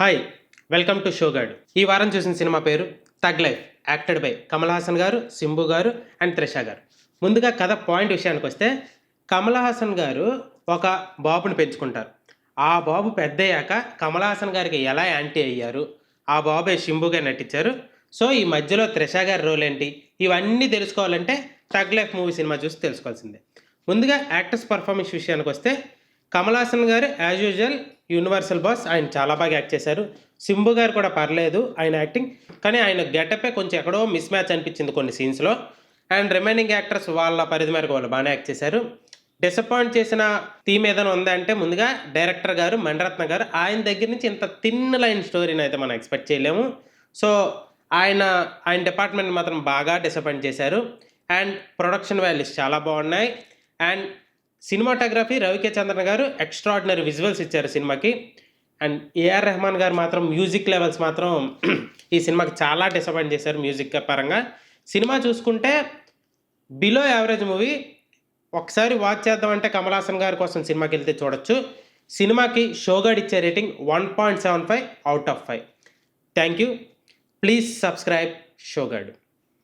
Hi welcome to షోగాడ్. ఈ వారం చూసిన సినిమా పేరు tug life, acted by Kamal Haasan గారు, సింబు గారు అండ్ త్రిష గారు. ముందుగా కథ పాయింట్ విషయానికి వస్తే, కమల్ హాసన్ గారు ఒక బాబుని పెంచుకుంటారు. ఆ బాబు పెద్దయ్యాక కమల్ హాసన్ గారికి ఎలా యాంటీ అయ్యారు, ఆ బాబే సింబుగా నటించారు. సో ఈ మధ్యలో త్రిష గారి రోల్ ఏంటి, ఇవన్నీ తెలుసుకోవాలంటే థగ్ లైఫ్ మూవీ సినిమా చూసి తెలుసుకోవాల్సిందే. ముందుగా యాక్టర్స్ పర్ఫార్మెన్స్ విషయానికి వస్తే, కమల్ హాసన్ గారు యాజ్ యూజువల్ యూనివర్సల్ బాస్, ఆయన చాలా బాగా యాక్ట్ చేశారు. సింబు గారు కూడా పర్లేదు ఆయన యాక్టింగ్, కానీ ఆయన గెటపే కొంచెం ఎక్కడో మిస్ మ్యాచ్ అనిపించింది కొన్ని సీన్స్లో. అండ్ రిమైనింగ్ యాక్టర్స్ వాళ్ళ పరిధి మేరకు వాళ్ళు బాగానే యాక్ట్ చేశారు. డిసప్పాయింట్ చేసిన థీమ్ ఏదైనా ఉందంటే ముందుగా డైరెక్టర్ గారు మణిరత్న గారు, ఆయన దగ్గర నుంచి ఇంత థిన్ లైన్ స్టోరీని అయితే మనం ఎక్స్పెక్ట్ చేయలేము. సో ఆయన ఆయన డిపార్ట్మెంట్ మాత్రం బాగా డిసప్పాయింట్ చేశారు. అండ్ ప్రొడక్షన్ వాల్యూస్ చాలా బాగున్నాయి. అండ్ సినిమాటోగ్రఫీ రవికే చంద్రన్ గారు ఎక్స్ట్రాడినరీ విజువల్స్ ఇచ్చారు సినిమాకి. అండ్ ఏఆర్ రెహమాన్ గారు మాత్రం మ్యూజిక్ లెవెల్స్ మాత్రం ఈ సినిమాకి చాలా డిసప్పాయింట్ చేశారు మ్యూజిక్ పరంగా. సినిమా చూసుకుంటే బిలో యావరేజ్ మూవీ. ఒకసారి వాచ్ చేద్దామంటే కమల్ హాసన్ గారి కోసం సినిమాకి వెళ్తే చూడొచ్చు. సినిమాకి షోగాడ్ ఇచ్చే rating 1.75 out of 5. Thank you. Please subscribe షోగాడ్.